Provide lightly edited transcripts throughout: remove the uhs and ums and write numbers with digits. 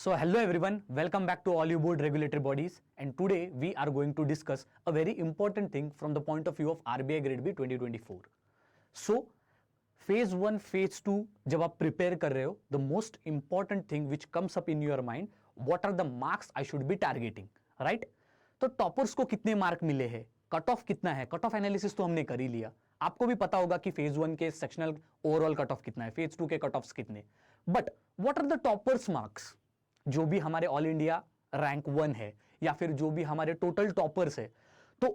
So hello everyone, welcome back to all you board regulatory bodies, and today we are going to discuss a very important thing from the point of view of RBI Grade B 2024. So phase 1, phase 2 जब आप prepare कर रहे हो, the most important thing which comes up in your mind, what are the marks I should be targeting, right? तो toppers को कितने mark मिले हैं, कट ऑफ कितना है, कट ऑफ एनालिसिस तो हमने कर ही लिया. आपको भी पता होगा कि फेज 1 के सेक्शनल ओवरऑल कट ऑफ कितना है, फेज 2 के कट ऑफ्स कितने. But what are the toppers marks, जो भी हमारे ऑल इंडिया रैंक 1 है या फिर जो भी हमारे टोटल टॉपर्स है, तो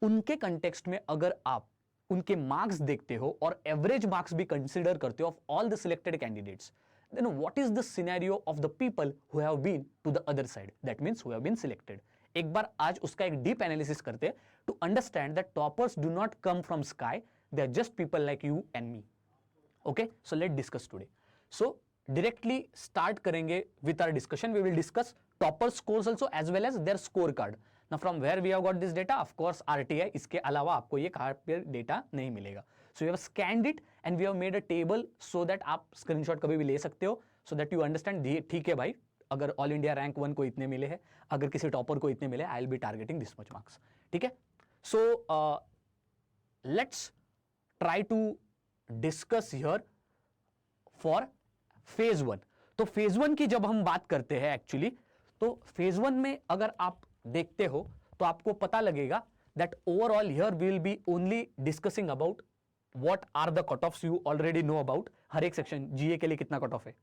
उनके कंटेक्स्ट में अगर आप उनके मार्क्स देखते हो और एवरेज मार्क्स भी कंसीडर करते हो of all the selected candidates, then what is the scenario of the people who have been to the other side, that means who have been selected. एक बार आज उसका एक डीप एनालिसिस करते हैं to understand that toppers do not come from sky, they are just people like you and me. Okay, so let discuss today. So directly start करेंगे with our discussion. We will discuss topper scores also as well as their scorecard. Now from where we have got this data, of course RTI. इसके अलावा आपको ये कहाँ पे data नहीं मिलेगा. So we have scanned it and we have made a table so that आप screenshot कभी भी ले सकते हो so that you understand. ठीक है भाई, अगर ऑल इंडिया रैंक 1 को इतने मिले हैं, अगर किसी टॉपर को इतने मिले, I will be targeting this much marks. ठीक है, so let's try to discuss here for phase 1. तो फेज 1 की जब हम बात करते हैं एक्चुअली, तो फेज 1 में अगर आप देखते हो तो आपको पता लगेगा that overall here we will be only discussing about what are the cut offs you already know about. हर एक सेक्शन, जीए के लिए कितना कट ऑफ है,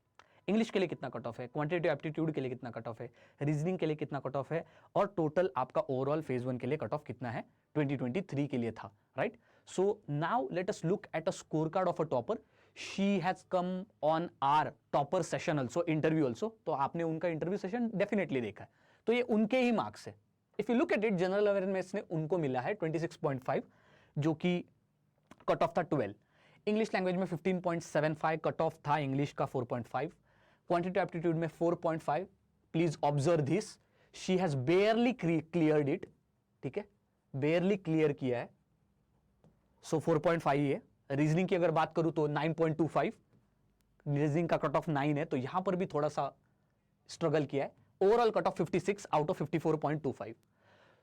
इंग्लिश के लिए कितना कट ऑफ है, क्वांटिटेटिव एप्टीट्यूड के लिए कितना कट ऑफ है, रीजनिंग के लिए कितना कट ऑफ है, और टोटल आपका ओवरऑल फेज 1 के लिए कट ऑफ कितना है 2023 के लिए था, right. So now let us look at a score card of a topper. She has come on our topper session also, interview also. तो आपने उनका इंटरव्यू सेशन डेफिनेटली देखा है, तो ये उनके ही मार्क्स है. If you look at it, general awareness ने उनको मिला है 26.5, जो कि कट ऑफ था 12. इंग्लिश लैंग्वेज में 15.75 कट ऑफ था, इंग्लिश का 4.5, क्वांटिटेटिव एप्टीट्यूड में 4.5. Please observe this, she has बेयरली cleared it. ठीक है, बेयरली क्लियर किया है, सो 4.5 ही है. रीजनिंग की अगर बात करूं तो 9.25, रीजनिंग का कट ऑफ 9 है, तो यहां पर भी थोड़ा सा स्ट्रगल किया है. Overall cut of 56 out of 54.25.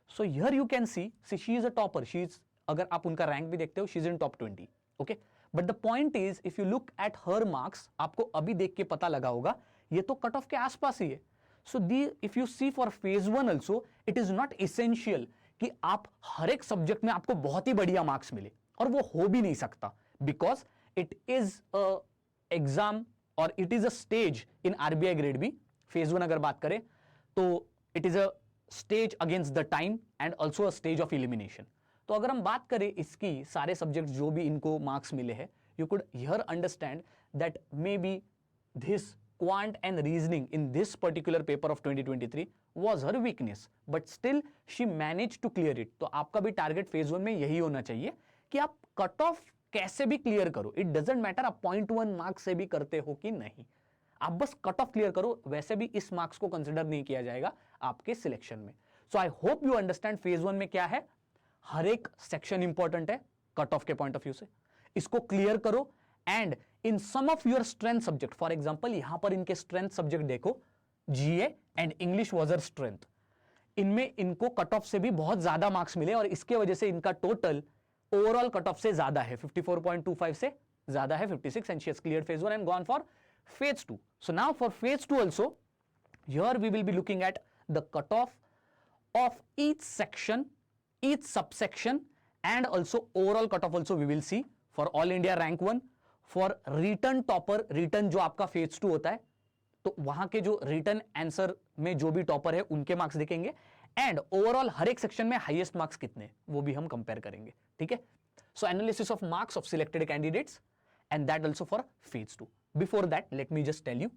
So here you can see she is a topper. She is, अगर आप उनका रैंक भी देखते हो, she is in top 20. Okay, but the point is if you look at her marks, आपको अभी देख के पता लगा होगा ये तो कट ऑफ के आसपास ही है. So the if you see for phase 1 also, it is not essential कि आप हर एक सब्जेक्ट में आपको बहुत ही बढ़िया मार्क्स मिले, और वो हो भी नहीं सकता, because it is a exam और it is a stage in RBI grade B. Phase 1 अगर बात करें तो it is a stage against the time and also a stage of elimination. तो अगर हम बात करें इसकी सारे सब्जेक्ट जो भी इनको मार्क्स मिले हैं, you could hear understand that may be this quant and reasoning in this particular paper of 2023 was her weakness, but still she managed to clear it. तो आपका भी टारगेट फेज 1 में यही होना चाहिए कि आप कट ऑफ कैसे भी क्लियर करो. इट डजेंट मैटर आप 0.1 मार्क्स से भी करते हो कि नहीं, आप बस कट ऑफ क्लियर करो. वैसे भी इस मार्क्स को कंसिडर नहीं किया जाएगा आपके सिलेक्शन में. So I hope you understand phase 1 में क्या है. हर एक सेक्शन इंपॉर्टेंट है कट ऑफ के पॉइंट ऑफ व्यू से, इसको क्लियर करो. And in some of your strength subject, for example यहां पर इनके स्ट्रेंथ सब्जेक्ट देखो, GA and English was her strength. इनमें इनको कट ऑफ से भी बहुत ज्यादा मार्क्स मिले और इसके वजह से इनका टोटल ओवरऑल कट ऑफ से ज्यादा है, 54.25 से ज्यादा है 56, and she has cleared phase 1 and gone for phase 2. So now for phase 2 also, here we will be looking at the cut off each section, each subsection, and also overall cut off also we will see for all India rank 1. For written topper, written जो आपका phase 2 होता है, तो वहां के जो return answer में जो भी टॉपर है उनके मार्क्स देखेंगे, एंड ओवरऑल हर एक सेक्शन में हाईएस्ट मार्क्स कितने वो भी हम कंपेयर करेंगे. ठीक है, so analysis of marks of selected candidates and that also for phase 2. Before that let me just tell you,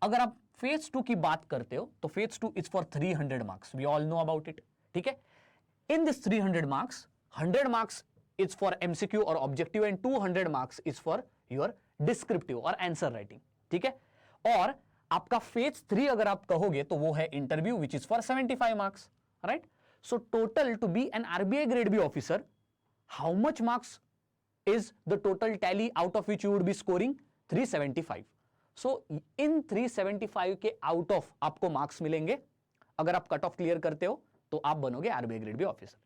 अगर आप फेज 2 की बात करते हो तो phase 2 is for 300 marks. We all know about it. ठीक है, in this 300 marks, 100 marks is for MCQ और objective, and 200 marks is for your descriptive और आंसर राइटिंग. ठीक है, और आपका फेज 3 अगर आप कहोगे तो वो है interview which is for 75 marks, right. So total to be an RBI grade B officer, how much marks is the total tally out of which you would be scoring 375. सो इन 375 के आउट ऑफ आपको marks मिलेंगे। अगर आप cut off clear करते हो तो आप बनोगे RBI grade B officer.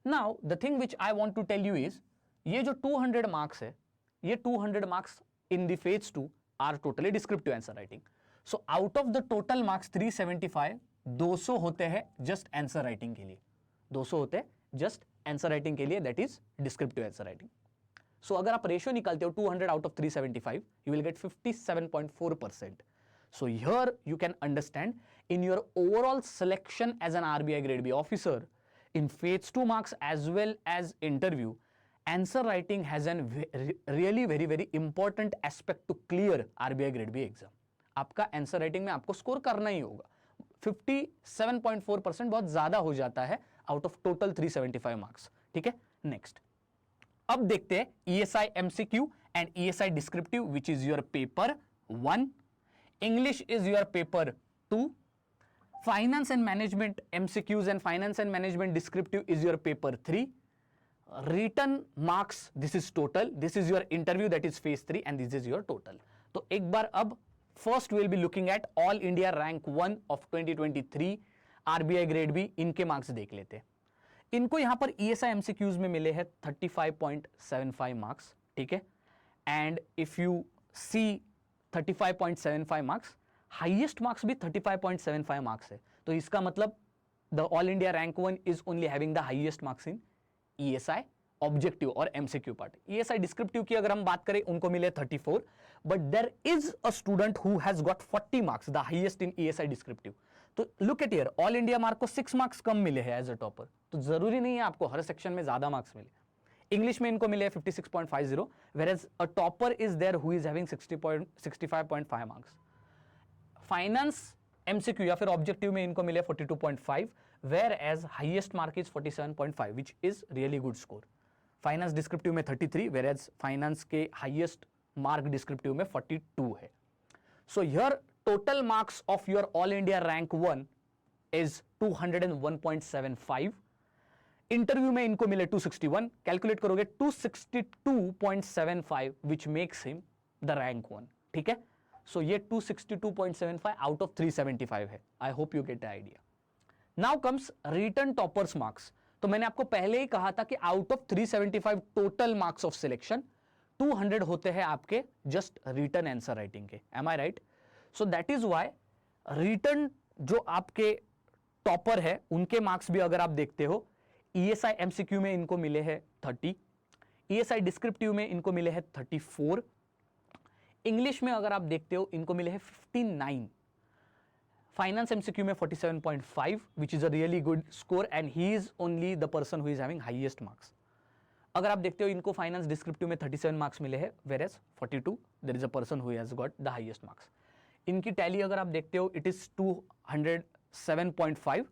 Now the thing which I want to tell you is, ये जो 200 मार्क्स है, ये 200 marks in the phase 2 are totally descriptive answer writing. So out of the total marks 375, 200 होते हैं जस्ट आंसर राइटिंग के लिए, 200 होते हैं जस्ट आंसर राइटिंग के लिए, that is descriptive answer writing. So अगर आप रेशियो निकालते हो 200 out of 375, you will get 57.4%. So here you can understand, in your overall selection as an RBI grade B officer, in phase 2 marks as well as interview, answer writing has a really very important aspect to clear RBI grade B exam. आपका answer writing में आपको score करना ही होगा। 57.4% बहुत ज्यादा हो जाता है आउट ऑफ टोटल 375 मार्क्स। ठीक है, नेक्स्ट अब देखते हैं ESI MCQ and ESI descriptive, which is your paper 1, English is your paper 2, finance and management MCQs and finance and management descriptive is your paper 3, written marks this is total, this is your interview that is phase 3 and this is your total. तो एक बार अब first will be looking at all India rank 1 of 2023 RBI grade B, इनके marks देख लेते हैं। इनको यहां पर ESI MCQs में मिले हैं 35.75 मार्क्स। ठीक है, and if you see 35.75 marks, highest marks भी 35.75 मार्क्स है। तो इसका मतलब the all India rank 1 is only having the highest marks in ESI objective और MCQ पार्ट। ESI डिस्क्रिप्टिव की अगर हम बात करें, उनको मिले 34, but there is a student who has got 40 marks, the highest in ESI descriptive. तो look at here, all India mark को 6 मार्क्स कम मिले हैं एज अ टॉपर। तो जरूरी नहीं है आपको हर सेक्शन में ज्यादा मार्क्स मिले। इंग्लिश में इनको मिले 56.50, whereas a topper is there who is having 65.5 marks. Finance MCQ या फिर ऑब्जेक्टिव में इनको मिले 42.5, whereas highest mark is 47.5, which is really good score। Finance descriptive में 33, whereas फाइनेंस के हाईएस्ट मार्क डिस्क्रिप्टिव में 42 है। So here total marks of your all India rank 1 is 201.75, interview में इनको मिले 261, कैलकुलेट करोगे 262.75, which makes him the rank 1। ठीक है, सो ये 262.75 आउट ऑफ 375 है। I hope you get the idea. Now comes written toppers marks. तो मैंने आपको पहले ही कहा था कि out of 375 total marks of selection 200 होते हैं आपके जस्ट रिटन आंसर राइटिंग के। Am I right? So that is why written जो आपके टॉपर है उनके मार्क्स भी अगर आप देखते हो, ESI MCQ में इनको मिले हैं 30, ESI डिस्क्रिप्टिव में इनको मिले हैं 34, इंग्लिश में अगर आप देखते हो इनको मिले हैं 59, फाइनेंस MCQ में 47.5, which is a really good score and he is only the person who is having highest marks. अगर आप देखते हो इनको फाइनेंस डिस्क्रिप्टिव में 37 मार्क्स मिले हैं, whereas 42 there is a person who has got the highest marks. इनकी tally अगर आप देखते हो it is 207.5,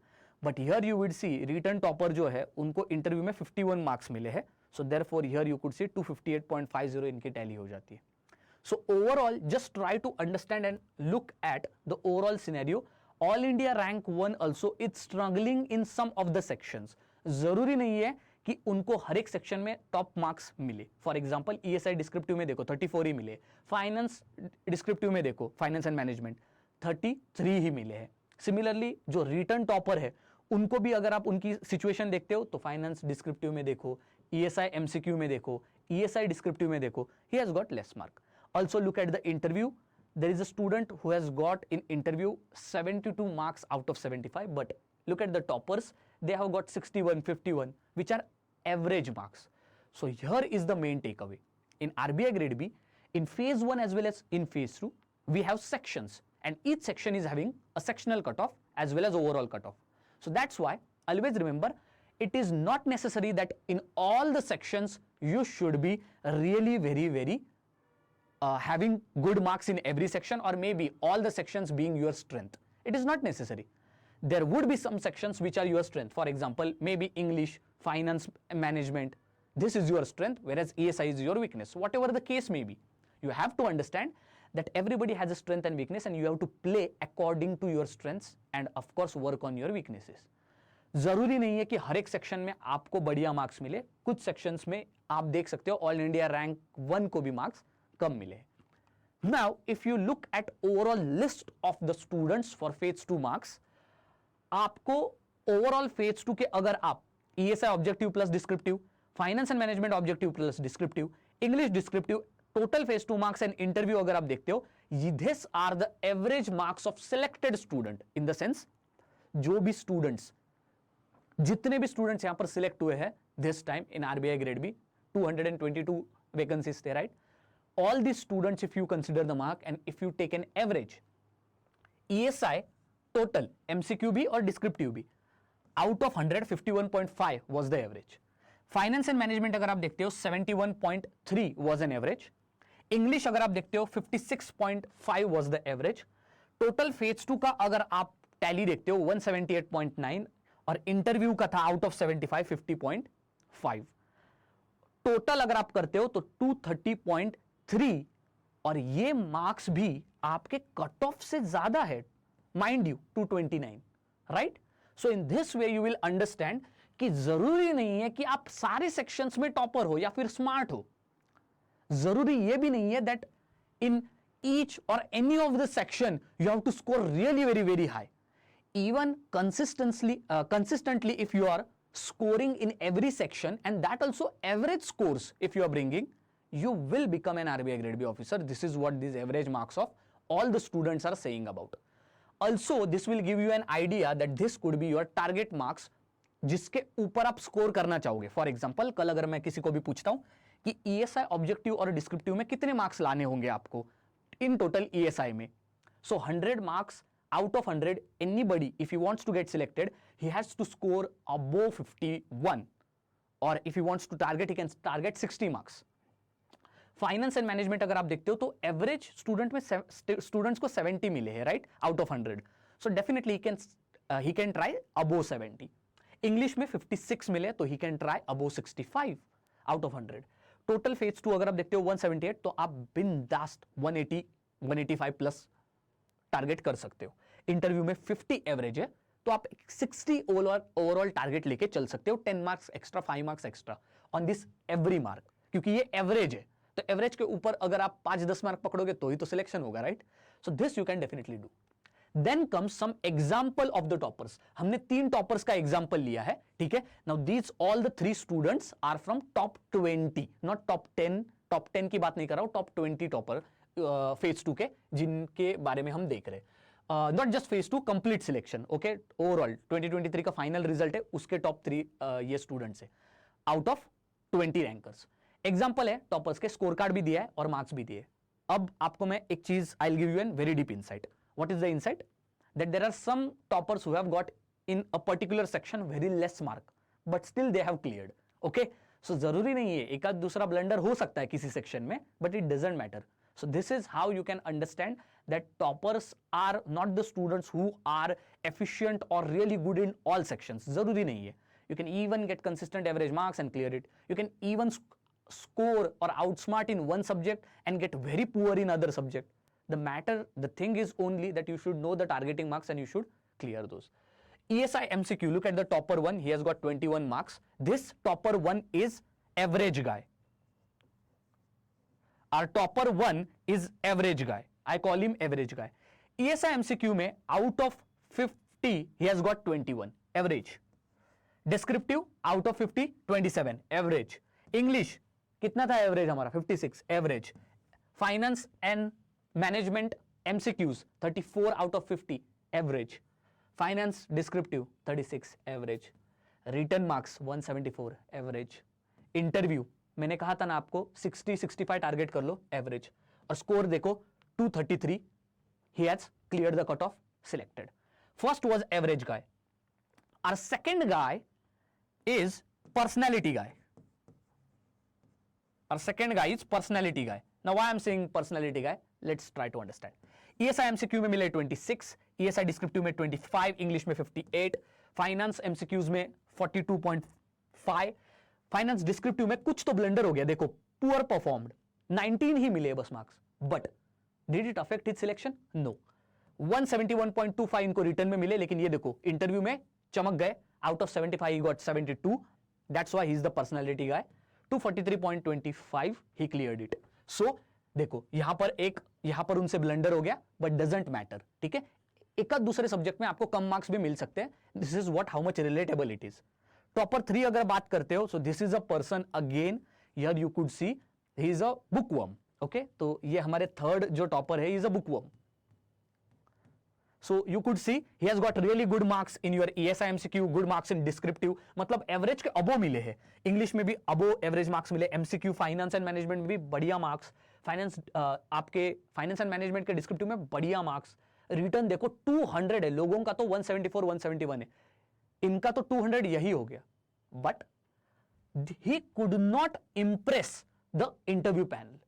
but here you would see written topper जो है उनको इंटरव्यू में 51 मार्क्स मिले हैं। So therefore here you could see 258.50 इनकी टैली हो जाती है। So overall just try to understand and look at the overall scenario. All India rank 1 also is struggling in some of the sections. जरूरी नहीं है कि उनको हर एक सेक्शन में टॉप मार्क्स मिले। फॉर एग्जांपल ESI डिस्क्रिप्टिव में देखो 34 ही मिले, फाइनेंस डिस्क्रिप्टिव में देखो फाइनेंस एंड मैनेजमेंट 33 ही मिले हैं। सिमिलरली जो रिटर्न टॉपर है उनको भी अगर आप उनकी सिचुएशन देखते हो तो फाइनेंस डिस्क्रिप्टिव में देखो, ESI MCQ में देखो, ESI डिस्क्रिप्टिव में देखो, he has got less mark. Also look at the interview. There is a student who has got in interview 72 marks out of 75, but look at the toppers, they have got 61, 51, which are average marks. So here is the main takeaway. In RBI grade B, in phase 1 as well as in phase 2, we have sections and each section is having a sectional cutoff as well as overall cutoff. So that's why always remember, it is not necessary that in all the sections you should be really very having good marks in every section, or maybe all the sections being your strength. It is not necessary. There would be some sections which are your strength. For example, maybe English, finance, management. This is your strength, whereas ESI is your weakness. Whatever the case may be, you have to understand that everybody has a strength and weakness, and you have to play according to your strengths and of course work on your weaknesses. जरूरी नहीं है कि हर एक section में आपको बढ़िया marks मिले। कुछ सेक्शंस में आप देख सकते हो ऑल इंडिया रैंक 1 को भी मार्क्स कम मिले। Now, if you look at overall list of the students for phase 2 marks, आपको ओवरऑल फेज 2 के अगर आप ESI objective plus descriptive, finance and management objective plus descriptive, English descriptive, total phase 2 marks and interview अगर आप देखते हो, this are the average marks of selected student, in the sense जो भी स्टूडेंट्स, जितने भी स्टूडेंट्स यहां पर सिलेक्ट हुए हैं this time in RBI grade B, 222 vacancies थे, right? All these students, if you consider the mark and if you take an average, ESI total MCQ भी और descriptive भी, out of 100 51.5 was the average. Finance and management अगर आप देखते हो 71.3 was an average. English अगर आप देखते हो 56.5 was the average. Total phase 2 का अगर आप tally देखते हो 178.9 और इंटरव्यू का था out of 75 50.5. टोटल अगर आप करते हो तो 230.3 और ये मार्क्स भी आपके कट ऑफ से ज्यादा है, mind you 229, right? So in this way you will understand कि जरूरी नहीं है कि आप सारे सेक्शंस में टॉपर हो या फिर स्मार्ट हो. जरूरी ये भी नहीं है दैट इन ईच और any of the section you have to score really very very high. Even consistently if you are scoring in every section and that also average scores if you are bringing, you will become an RBI grade B officer. This is what these average marks of all the students are saying about. Also this will give you an idea that this could be your target marks जिसके ऊपर आप score करना चाहोगे. For example कल अगर मैं किसी को भी पूछता हूं कि ESI ऑब्जेक्टिव और डिस्क्रिप्टिव में कितने मार्क्स लाने होंगे आपको इन टोटल ESI में, सो 100 marks out of 100, anybody if he wants to get selected he has to score above 51, or if he wants to target he can target 60 marks. Finance and management अगर आप देखते हो तो average student में students को 70 मिले हैं, right, out of 100. So definitely he can try above 70. English में 56 मिले तो he can try above 65 out of 100. Total phase 2 अगर आप देखते हो 178 तो आप बिंदास्त 180 185 प्लस टारगेट कर सकते हो. इंटरव्यू में 50 एवरेज है तो आप 60 ओवरऑल टारगेट लेके चल सकते हो. 10 marks extra, 5 marks extra on this every mark, क्योंकि ये एवरेज है. तो एवरेज के ऊपर अगर आप 5-10 मार्क पकड़ोगे तो ही तो सिलेक्शन होगा, right? So this you can definitely do. Then comes some example of the toppers. हमने 3 टॉपर्स का एग्जांपल लिया है, ठीक है? Now these all the 3 students are from top 20, not top 10. Top 10 की बात नहीं कर रहा हूं, टॉप 20 टॉपर फेज 2 के, जिनके बारे में हम देख रहे हैं. Not just phase 2, complete selection, okay? Overall 2023 का फाइनल रिजल्ट है, उसके टॉप 3 ये स्टूडेंट्स है आउट ऑफ 20 रैंकर्स. एग्जांपल है, टॉपर्स के स्कोर कार्ड भी दिया है और मार्क्स भी दिए. अब आपको मैं एक चीज, I will give you an very deep insight. What is the insight? That there are some toppers who have got in a particular section very less mark but still they have cleared, okay? So जरूरी नहीं है, एक आध दूसरा blunder हो सकता है किसी सेक्शन में, but it doesn't matter. So this is how you can understand that toppers are not the students who are efficient or really good in all sections. जरूरी नहीं है. You can even get consistent average marks and clear it. You can even score or outsmart in one subject and get very poor in other subject. The thing is only that you should know the targeting marks and you should clear those. ESI MCQ, look at the topper one. He has got 21 marks. This topper one is average guy. Our topper one is average guy. I call him average guy. ESI MCQ में out of 50 he has got 21 average. Descriptive out of 50 27 average. English कितना था average हमारा 56 average. Finance and management MCQs 34 out of 50 average. Finance descriptive 36 average. Written marks 174 average. Interview मैंने कहा था ना आपको 60-65 target कर लो एवरेज, और स्कोर देखो 233. He has cleared the cut off, selected. First was average guy. Our second guy is personality guy. Our second guy is personality guy. Now why I am saying personality guy, let's try to understand. ESI MCQ में मिले 26, ESI descriptive में 25, English में 58, finance MCQs में 42.5. Finance descriptive में कुछ तो blunder हो गया, देखो पुअर परफॉर्म्ड, 19 ही मिले बस marks, but did it affect his selection? No. 171.25 इनको रिटर्न में मिले, लेकिन ये देखो इंटरव्यू में चमक गए. Out of 75 he got 72. That's why he is the personality guy. 243.25 he cleared it. So देखो यहां पर उनसे ब्लंडर हो गया, बट डजंट मैटर, ठीक है। एक आध दूसरे सब्जेक्ट में आपको कम मार्क्स भी मिल सकते हैं। This is what how much relatable it is. Topper 3 अगर बात करते हो, so this is a person again, here you could C he is a bookworm. Okay, तो ये हमारे थर्ड जो टॉपर है, he is a bookworm. So you could see he has got really good marks in your ESI MCQ, good marks in descriptive, मतलब average के अबो मिले हैं। English में भी अबो एवरेज मार्क्स मिले, MCQ फाइनेंस एंड मैनेजमेंट में भी बढ़िया मार्क्स, आपके फाइनेंस एंड मैनेजमेंट के डिस्क्रिप्टिव में बढ़िया मार्क्स। रिटर्न देखो 200 है, लोगों का तो 174 171 है, इनका तो 200 यही हो गया। But he could not impress the interview panel.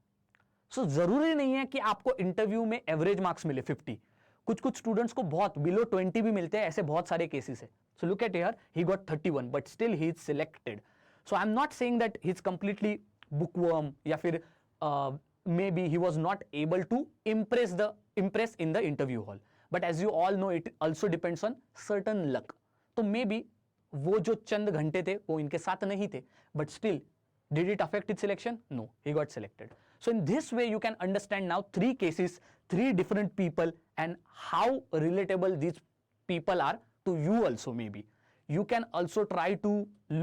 So जरूरी नहीं है कि आपको इंटरव्यू में एवरेज मार्क्स मिले 50, कुछ स्टूडेंट्स को बहुत बिलो 20 भी मिलते हैं, ऐसे बहुत सारे केसेस है। So look at here, he got 31 but still he is selected. So I am not saying that he is completely bookworm, या फिर maybe he was not able to impress in the interview hall, but as you all know it also depends on certain luck. तो may be वो जो चंद घंटे थे वो इनके साथ नहीं थे, but still did it affect his selection? No, he got selected. So in this way you can understand now 3 cases, 3 different people, and how relatable these people are to you also. Maybe you can also try to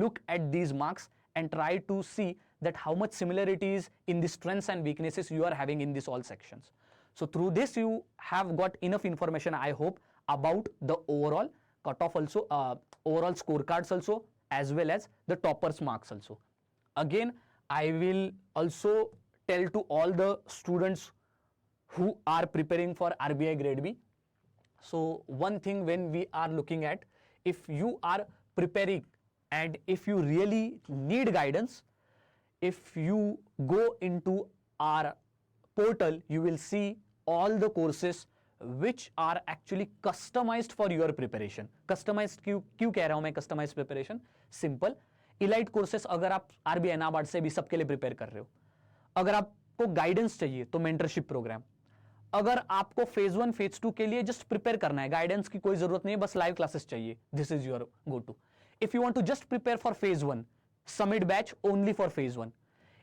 look at these marks and try to see that how much similarities in the strengths and weaknesses you are having in these all sections. So through this you have got enough information, I hope, about the overall cutoff also, overall scorecards also, as well as the toppers marks also. Again, I will also tell to all the students who are preparing for RBI grade B. So one thing when we are looking at, if you are preparing and if you really need guidance, if you go into our portal, you will see all the courses which are actually customized for your preparation. Customized क्यों कह रहा हूं मैं customized preparation? Simple, elite courses अगर आप RBI NABARD से भी सबके लिए प्रिपेयर कर रहे हो, अगर आपको गाइडेंस चाहिए तो मेंटरशिप प्रोग्राम, अगर आपको फेज 1 फेज 2 के लिए जस्ट प्रिपेयर करना है, गाइडेंस की कोई जरूरत नहीं है, बस लाइव क्लासेस चाहिए, this is your go to. If you want to just prepare for phase 1, summit batch only for phase 1।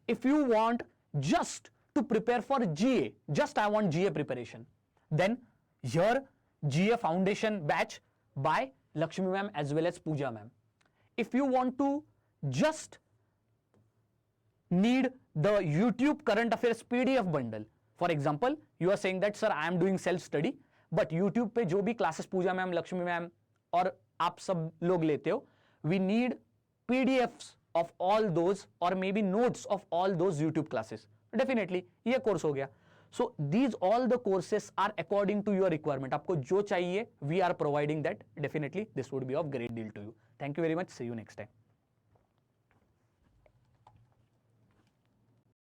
If you want just to prepare for GA, just I want GA preparation, then here GA foundation batch by Lakshmi ma'am as well as Pooja ma'am. If you want to just need the YouTube current affairs PDF bundle, for example you are saying that sir I am doing self study, but YouTube पे जो भी classes Pooja ma'am, Lakshmi ma'am और आप सब लोग लेते हो, we need PDFs of all those or maybe notes of all those YouTube classes. Definitely ये कोर्स हो गया। So these all the courses are according to your requirement, आपको जो चाहिए we are providing that, definitely this would be of great deal to you. Thank you very much, see you next time.